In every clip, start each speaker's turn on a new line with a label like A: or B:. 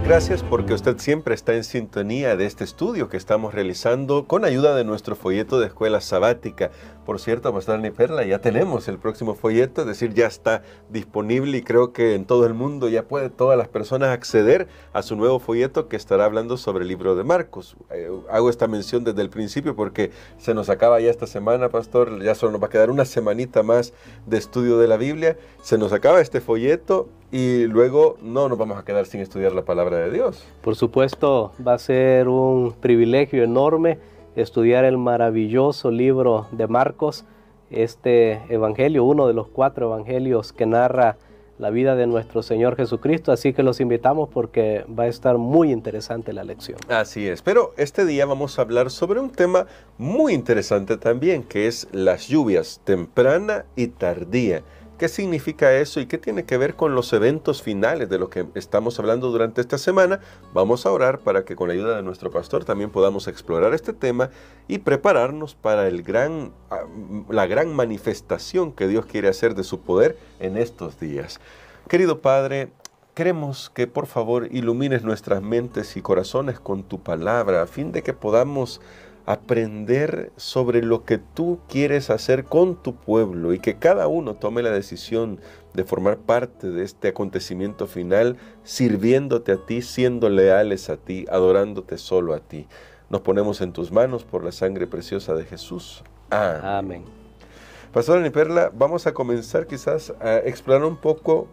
A: Gracias porque usted siempre está en sintonía de este estudio que estamos realizando con ayuda de nuestro folleto de escuela sabática. Por cierto, Pastor Dani Perla, ya tenemos el próximo folleto, es decir, ya está disponible y creo que en todo el mundo ya puede todas las personas acceder a su nuevo folleto que estará hablando sobre el libro de Marcos. Hago esta mención desde el principio porque se nos acaba ya esta semana, Pastor, ya solo nos va a quedar una semanita más de estudio de la Biblia, se nos acaba este folleto y luego no nos vamos a quedar sin estudiar la palabra de Dios.
B: Por supuesto, va a ser un privilegio enorme estudiar el maravilloso libro de Marcos, este evangelio, uno de los 4 evangelios que narra la vida de nuestro Señor Jesucristo, así que los invitamos porque va a estar muy interesante la lección.
A: Así es, pero este día vamos a hablar sobre un tema muy interesante también, que es las lluvias temprana y tardía. ¿Qué significa eso y qué tiene que ver con los eventos finales de lo que estamos hablando durante esta semana? Vamos a orar para que con la ayuda de nuestro pastor también podamos explorar este tema y prepararnos para la gran manifestación que Dios quiere hacer de su poder en estos días. Querido Padre, queremos que por favor ilumines nuestras mentes y corazones con tu palabra a fin de que podamos aprender sobre lo que tú quieres hacer con tu pueblo y que cada uno tome la decisión de formar parte de este acontecimiento final, sirviéndote a ti, siendo leales a ti, adorándote solo a ti. Nos ponemos en tus manos por la sangre preciosa de Jesús. Amén.
B: Amén.
A: Pastor Dani Perla, vamos a comenzar quizás a explorar un poco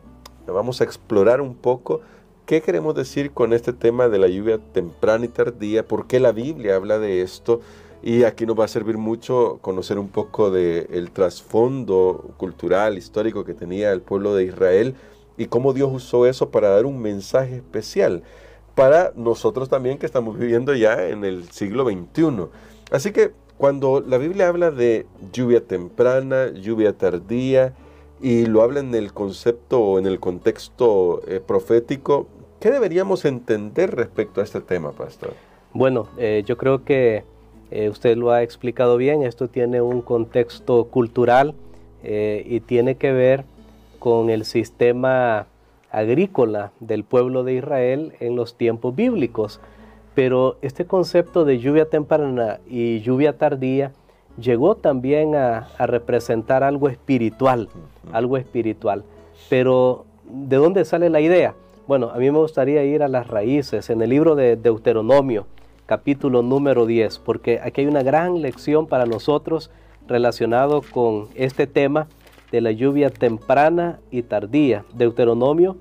A: ¿qué queremos decir con este tema de la lluvia temprana y tardía? ¿Por qué la Biblia habla de esto? Y aquí nos va a servir mucho conocer un poco del trasfondo cultural, histórico que tenía el pueblo de Israel y cómo Dios usó eso para dar un mensaje especial para nosotros también que estamos viviendo ya en el siglo XXI. Así que cuando la Biblia habla de lluvia temprana, lluvia tardía, y lo habla en el concepto o en el contexto profético, ¿qué deberíamos entender respecto a este tema, Pastor?
B: Bueno, yo creo que usted lo ha explicado bien. Esto tiene un contexto cultural y tiene que ver con el sistema agrícola del pueblo de Israel en los tiempos bíblicos. Pero este concepto de lluvia temprana y lluvia tardía llegó también a representar algo espiritual, Pero, ¿de dónde sale la idea? Bueno, a mí me gustaría ir a las raíces, en el libro de Deuteronomio, capítulo número 10, porque aquí hay una gran lección para nosotros relacionado con este tema de la lluvia temprana y tardía. Deuteronomio,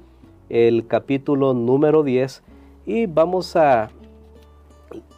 B: el capítulo número 10, y vamos a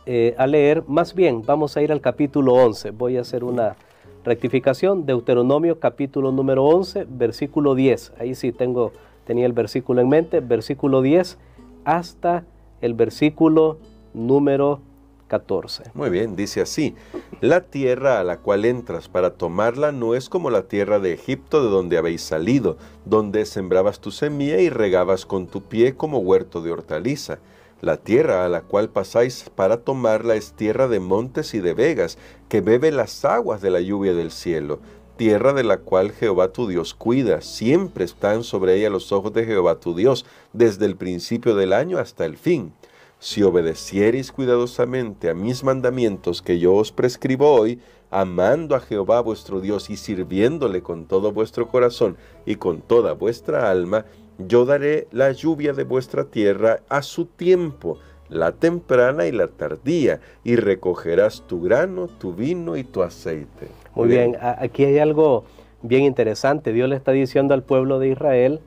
B: leer, más bien, vamos a ir al capítulo 11. Voy a hacer una rectificación. Deuteronomio, capítulo número 11, versículo 10. Ahí sí tenía el versículo en mente, versículo 10 hasta el versículo número 14.
A: Muy bien, dice así: la tierra a la cual entras para tomarla no es como la tierra de Egipto, de donde habéis salido, donde sembrabas tu semilla y regabas con tu pie como huerto de hortaliza. La tierra a la cual pasáis para tomarla es tierra de montes y de vegas, que bebe las aguas de la lluvia del cielo, tierra de la cual Jehová tu Dios cuida. Siempre están sobre ella los ojos de Jehová tu Dios, desde el principio del año hasta el fin. Si obedeciereis cuidadosamente a mis mandamientos que yo os prescribo hoy, amando a Jehová vuestro Dios y sirviéndole con todo vuestro corazón y con toda vuestra alma, yo daré la lluvia de vuestra tierra a su tiempo, la temprana y la tardía, y recogerás tu grano, tu vino y tu aceite.
B: Muy bien, aquí hay algo bien interesante. Dios le está diciendo al pueblo de Israel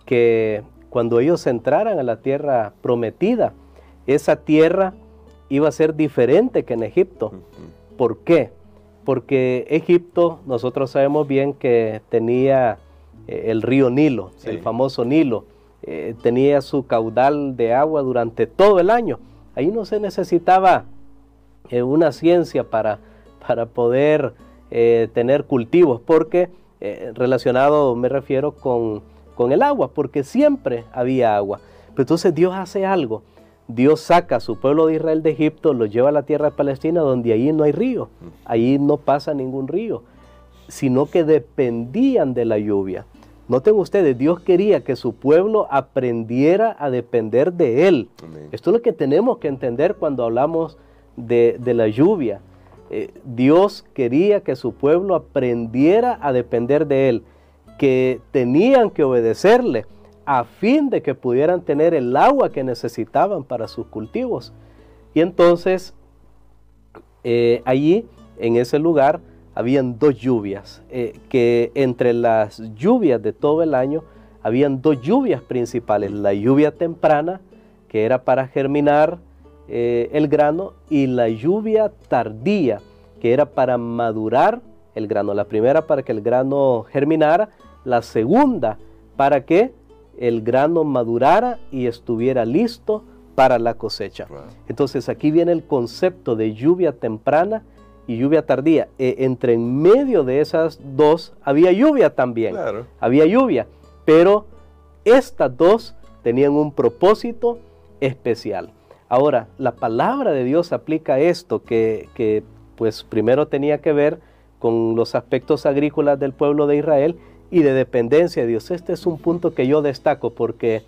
B: que cuando ellos entraran a la tierra prometida, esa tierra iba a ser diferente que en Egipto. ¿Por qué? Porque Egipto, nosotros sabemos bien que tenía el río Nilo, sí, el famoso Nilo, tenía su caudal de agua durante todo el año. Ahí no se necesitaba una ciencia para poder tener cultivos, porque relacionado me refiero con el agua, porque siempre había agua. Pero entonces Dios hace algo. Dios saca a su pueblo de Israel de Egipto, lo lleva a la tierra de Palestina, donde ahí no hay río, ahí no pasa ningún río, sino que dependían de la lluvia. Noten ustedes, Dios quería que su pueblo aprendiera a depender de Él.
A: Amén.
B: Esto es lo que tenemos que entender cuando hablamos de la lluvia. Dios quería que su pueblo aprendiera a depender de Él, que tenían que obedecerle a fin de que pudieran tener el agua que necesitaban para sus cultivos. Y entonces, allí, en ese lugar, habían 2 lluvias, que entre las lluvias de todo el año, habían 2 lluvias principales, la lluvia temprana, que era para germinar el grano, y la lluvia tardía, que era para madurar el grano. La primera para que el grano germinara, la segunda para que el grano madurara y estuviera listo para la cosecha.
A: Wow.
B: Entonces aquí viene el concepto de lluvia temprana y lluvia tardía. Entre en medio de esas 2 había lluvia también.
A: Claro.
B: Había lluvia, pero estas 2 tenían un propósito especial. Ahora, la palabra de Dios aplica esto que pues primero tenía que ver con los aspectos agrícolas del pueblo de Israel y de dependencia de Dios. Este es un punto que yo destaco porque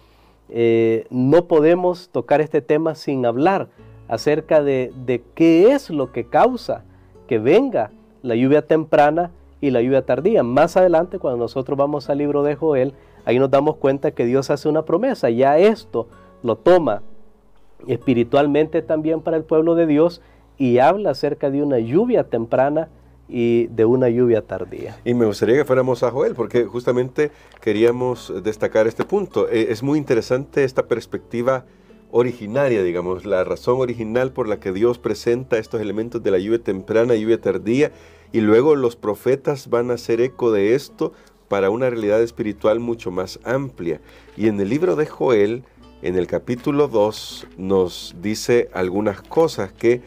B: no podemos tocar este tema sin hablar acerca de qué es lo que causa que venga la lluvia temprana y la lluvia tardía. Más adelante, cuando nosotros vamos al libro de Joel, ahí nos damos cuenta que Dios hace una promesa. Ya esto lo toma espiritualmente también para el pueblo de Dios y habla acerca de una lluvia temprana y de una lluvia tardía.
A: Y me gustaría que fuéramos a Joel, porque justamente queríamos destacar este punto. Es muy interesante esta perspectiva originaria, digamos, la razón original por la que Dios presenta estos elementos de la lluvia temprana y lluvia tardía, y luego los profetas van a hacer eco de esto para una realidad espiritual mucho más amplia. Y en el libro de Joel, en el capítulo 2, nos dice algunas cosas que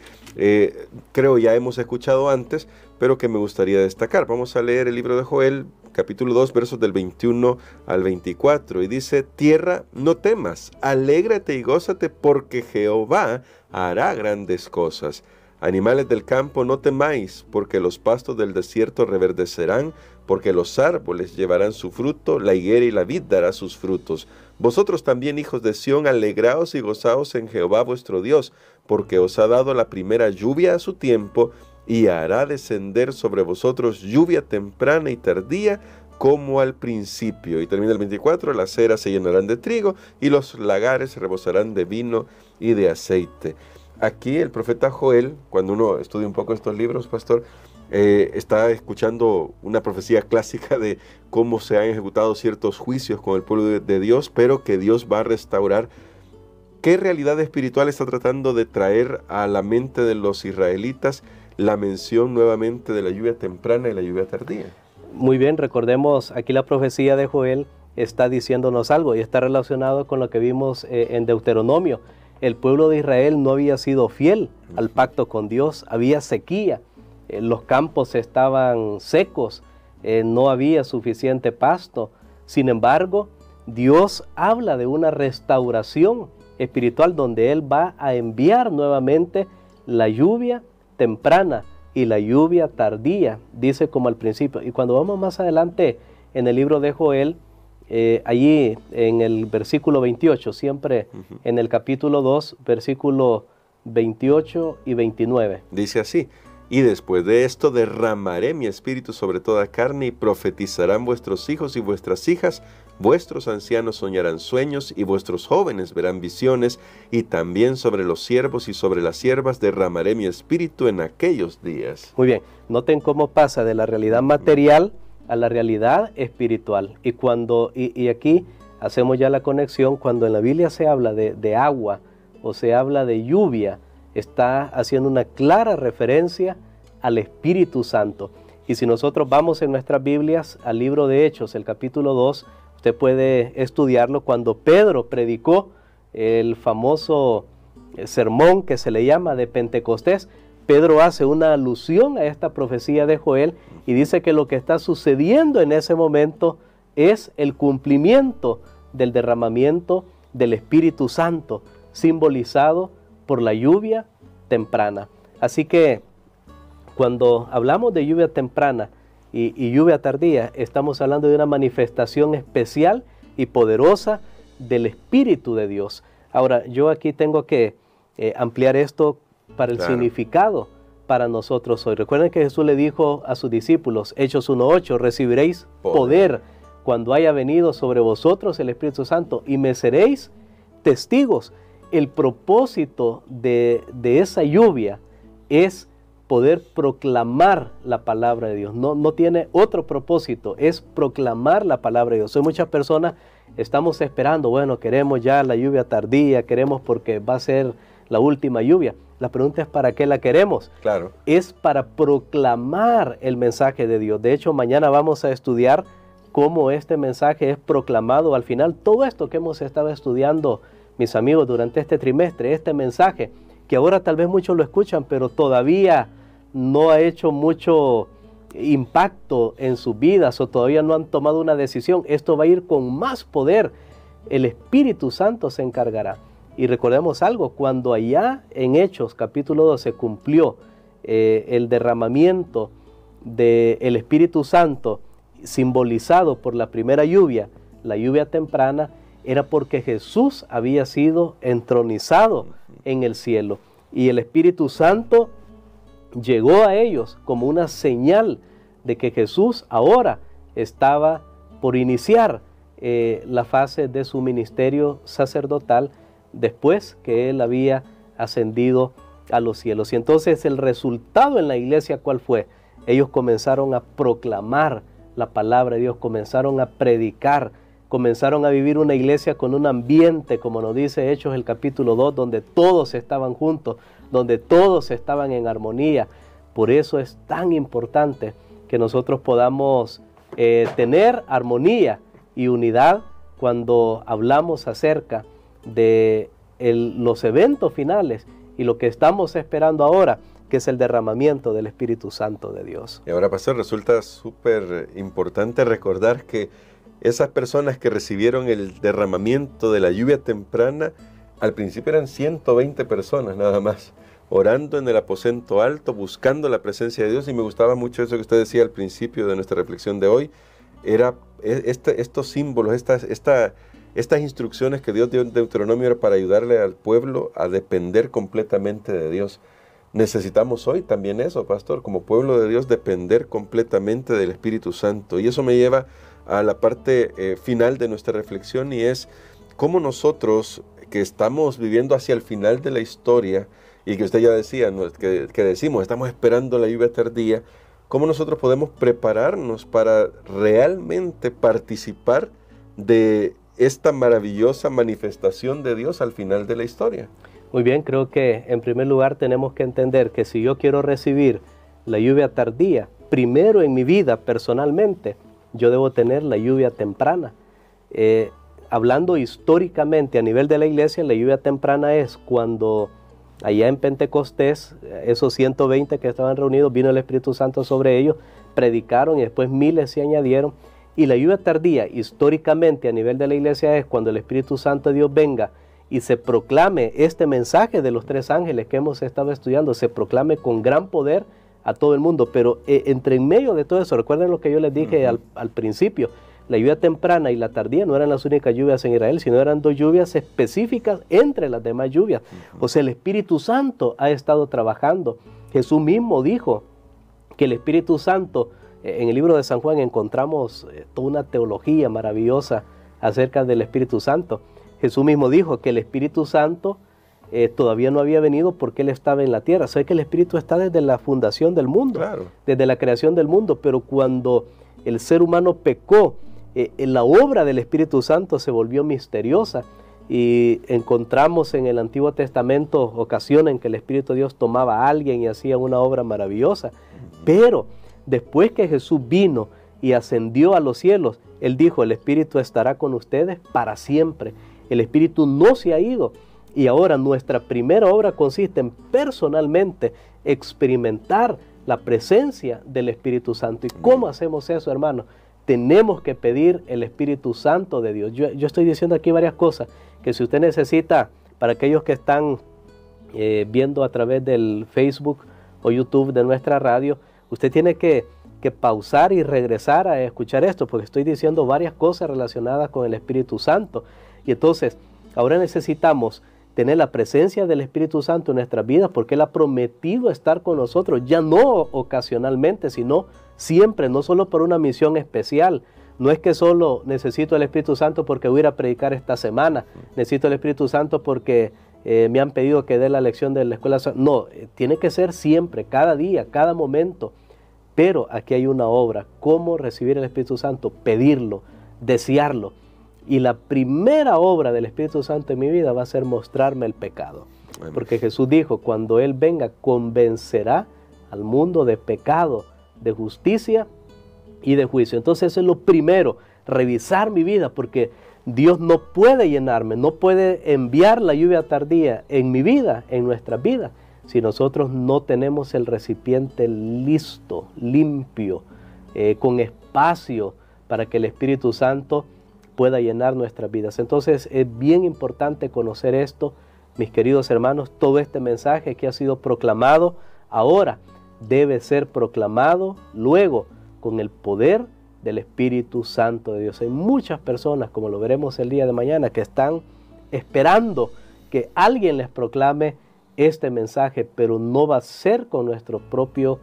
A: creo ya hemos escuchado antes, pero que me gustaría destacar. Vamos a leer el libro de Joel, capítulo 2, versos del 21 al 24, y dice: tierra, no temas, alégrate y gózate, porque Jehová hará grandes cosas. Animales del campo, no temáis, porque los pastos del desierto reverdecerán, porque los árboles llevarán su fruto, la higuera y la vid dará sus frutos. Vosotros también, hijos de Sión, alegraos y gozaos en Jehová vuestro Dios, porque os ha dado la primera lluvia a su tiempo, y hará descender sobre vosotros lluvia temprana y tardía, como al principio. Y termina el 24, las eras se llenarán de trigo, y los lagares rebosarán de vino y de aceite. Aquí el profeta Joel, cuando uno estudia un poco estos libros, pastor, está escuchando una profecía clásica de cómo se han ejecutado ciertos juicios con el pueblo de Dios, pero que Dios va a restaurar. ¿Qué realidad espiritual está tratando de traer a la mente de los israelitas la mención nuevamente de la lluvia temprana y la lluvia tardía?
B: Muy bien, recordemos, aquí la profecía de Joel está diciéndonos algo y está relacionado con lo que vimos en Deuteronomio. El pueblo de Israel no había sido fiel al pacto con Dios, había sequía, los campos estaban secos, no había suficiente pasto. Sin embargo, Dios habla de una restauración espiritual donde Él va a enviar nuevamente la lluvia temprana y la lluvia tardía, dice como al principio. Y cuando vamos más adelante en el libro de Joel, allí en el versículo 28, siempre en el capítulo 2, versículo 28 y 29.
A: Dice así: y después de esto derramaré mi espíritu sobre toda carne, y profetizarán vuestros hijos y vuestras hijas, vuestros ancianos soñarán sueños, y vuestros jóvenes verán visiones, y también sobre los siervos y sobre las siervas derramaré mi espíritu en aquellos días.
B: Muy bien, noten cómo pasa de la realidad material a la realidad espiritual. Y aquí hacemos ya la conexión. Cuando en la Biblia se habla de agua o se habla de lluvia, está haciendo una clara referencia al Espíritu Santo. Y si nosotros vamos en nuestras Biblias al libro de Hechos, el capítulo 2, usted puede estudiarlo. Cuando Pedro predicó el famoso sermón que se le llama de Pentecostés, Pedro hace una alusión a esta profecía de Joel y dice que lo que está sucediendo en ese momento es el cumplimiento del derramamiento del Espíritu Santo, simbolizado por la lluvia temprana. Así que cuando hablamos de lluvia temprana y lluvia tardía, estamos hablando de una manifestación especial y poderosa del Espíritu de Dios. Ahora, yo aquí tengo que ampliar esto para el significado para nosotros hoy. Recuerden que Jesús le dijo a sus discípulos, Hechos 1:8, recibiréis poder cuando haya venido sobre vosotros el Espíritu Santo y me seréis testigos. El propósito de esa lluvia es poder proclamar la palabra de Dios. No tiene otro propósito, es proclamar la palabra de Dios. Hoy muchas personas estamos esperando, bueno, queremos ya la lluvia tardía, queremos porque va a ser la última lluvia. La pregunta es ¿para qué la queremos?
A: Claro.
B: Es para proclamar el mensaje de Dios. De hecho, mañana vamos a estudiar cómo este mensaje es proclamado al final. Todo esto que hemos estado estudiando, mis amigos, durante este trimestre, este mensaje, que ahora tal vez muchos lo escuchan, pero todavía no ha hecho mucho impacto en sus vidas o todavía no han tomado una decisión. Esto va a ir con más poder. El Espíritu Santo se encargará. Y recordemos algo, cuando allá en Hechos capítulo 2 se cumplió el derramamiento del Espíritu Santo simbolizado por la primera lluvia, la lluvia temprana, era porque Jesús había sido entronizado en el cielo y el Espíritu Santo llegó a ellos como una señal de que Jesús ahora estaba por iniciar la fase de su ministerio sacerdotal después que él había ascendido a los cielos. Y entonces el resultado en la iglesia, ¿cuál fue? Ellos comenzaron a proclamar la palabra de Dios, comenzaron a predicar, comenzaron a vivir una iglesia con un ambiente, como nos dice Hechos el capítulo 2, donde todos estaban juntos, donde todos estaban en armonía. Por eso es tan importante que nosotros podamos tener armonía y unidad cuando hablamos acerca de los eventos finales y lo que estamos esperando ahora, que es el derramamiento del Espíritu Santo de Dios.
A: Y ahora, pastor, resulta súper importante recordar que esas personas que recibieron el derramamiento de la lluvia temprana, al principio eran 120 personas nada más, orando en el aposento alto, buscando la presencia de Dios. Y me gustaba mucho eso que usted decía al principio de nuestra reflexión de hoy, era estos símbolos, estas instrucciones que Dios dio en Deuteronomio era para ayudarle al pueblo a depender completamente de Dios. Necesitamos hoy también eso, pastor, como pueblo de Dios, depender completamente del Espíritu Santo. Y eso me lleva a la parte final de nuestra reflexión, y es cómo nosotros, que estamos viviendo hacia el final de la historia, y que usted ya decía, ¿no? que decimos, estamos esperando la lluvia tardía, cómo nosotros podemos prepararnos para realmente participar de esta maravillosa manifestación de Dios al final de la historia.
B: Muy bien, creo que en primer lugar tenemos que entender que si yo quiero recibir la lluvia tardía, primero en mi vida personalmente, yo debo tener la lluvia temprana. Hablando históricamente a nivel de la iglesia, la lluvia temprana es cuando allá en Pentecostés, esos 120 que estaban reunidos, vino el Espíritu Santo sobre ellos, predicaron y después miles se añadieron. Y la lluvia tardía, históricamente a nivel de la iglesia, es cuando el Espíritu Santo de Dios venga y se proclame este mensaje de los tres ángeles que hemos estado estudiando, se proclame con gran poder a todo el mundo. Pero entre en medio de todo eso, recuerden lo que yo les dije al principio, la lluvia temprana y la tardía no eran las únicas lluvias en Israel, sino eran dos lluvias específicas entre las demás lluvias. O sea, el Espíritu Santo ha estado trabajando. Jesús mismo dijo que el Espíritu Santo, en el libro de San Juan encontramos toda una teología maravillosa acerca del Espíritu Santo. Jesús mismo dijo que el Espíritu Santo todavía no había venido porque Él estaba en la tierra. O sea que el Espíritu está desde la fundación del mundo, claro, desde la creación del mundo, pero cuando el ser humano pecó, la obra del Espíritu Santo se volvió misteriosa y encontramos en el Antiguo Testamento ocasiones en que el Espíritu de Dios tomaba a alguien y hacía una obra maravillosa. Pero después que Jesús vino y ascendió a los cielos, Él dijo, el Espíritu estará con ustedes para siempre. El Espíritu no se ha ido. Y ahora nuestra primera obra consiste en personalmente experimentar la presencia del Espíritu Santo. ¿Y cómo hacemos eso, hermano? Tenemos que pedir el Espíritu Santo de Dios. Yo estoy diciendo aquí varias cosas que si usted necesita, para aquellos que están viendo a través del Facebook o YouTube de nuestra radio, usted tiene que que pausar y regresar a escuchar esto, porque estoy diciendo varias cosas relacionadas con el Espíritu Santo. Y entonces, ahora necesitamos tener la presencia del Espíritu Santo en nuestras vidas, porque Él ha prometido estar con nosotros, ya no ocasionalmente, sino siempre, no solo por una misión especial. No es que solo necesito el Espíritu Santo porque voy a ir a predicar esta semana, necesito el Espíritu Santo porque me han pedido que dé la lección de la escuela. No, tiene que ser siempre, cada día, cada momento. Pero aquí hay una obra, cómo recibir el Espíritu Santo, pedirlo, desearlo. Y la primera obra del Espíritu Santo en mi vida va a ser mostrarme el pecado. Porque Jesús dijo, cuando Él venga, convencerá al mundo de pecado, de justicia y de juicio. Entonces eso es lo primero, revisar mi vida, porque Dios no puede llenarme, no puede enviar la lluvia tardía en mi vida, en nuestras vidas, si nosotros no tenemos el recipiente listo, limpio, con espacio para que el Espíritu Santo pueda llenar nuestras vidas. Entonces es bien importante conocer esto, mis queridos hermanos. Todo este mensaje que ha sido proclamado ahora debe ser proclamado luego con el poder del Espíritu Santo de Dios. Hay muchas personas, como lo veremos el día de mañana, que están esperando que alguien les proclame este mensaje, pero no va a ser con nuestro propio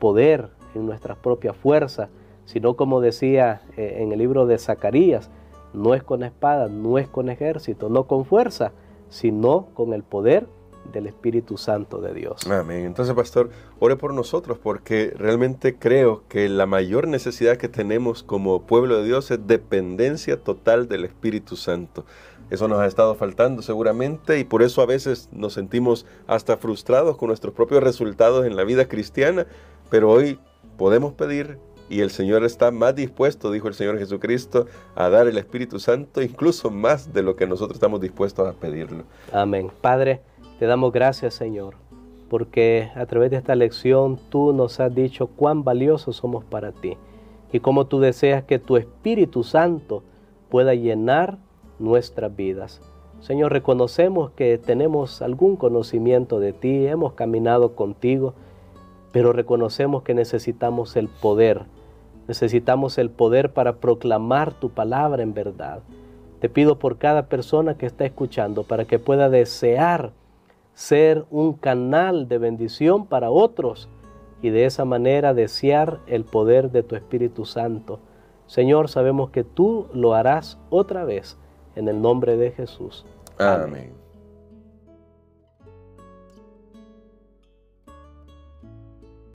B: poder, en nuestra propia fuerza, sino como decía en el libro de Zacarías, no es con espada, no es con ejército, no con fuerza, sino con el poder del Espíritu Santo de Dios.
A: Amén. Entonces, pastor, ore por nosotros, porque realmente creo que la mayor necesidad que tenemos como pueblo de Dios es dependencia total del Espíritu Santo. Eso nos ha estado faltando seguramente, y por eso a veces nos sentimos hasta frustrados con nuestros propios resultados en la vida cristiana, pero hoy podemos pedir, y el Señor está más dispuesto, dijo el Señor Jesucristo, a dar el Espíritu Santo, incluso más de lo que nosotros estamos dispuestos a pedirlo.
B: Amén. Padre, te damos gracias, Señor, porque a través de esta lección tú nos has dicho cuán valiosos somos para ti y cómo tú deseas que tu Espíritu Santo pueda llenar nuestras vidas. Señor, reconocemos que tenemos algún conocimiento de ti, hemos caminado contigo, pero reconocemos que necesitamos el poder para proclamar tu palabra en verdad. Te pido por cada persona que está escuchando para que pueda desear ser un canal de bendición para otros y de esa manera desear el poder de tu Espíritu Santo. Señor, sabemos que tú lo harás otra vez en el nombre de Jesús.
A: Amén.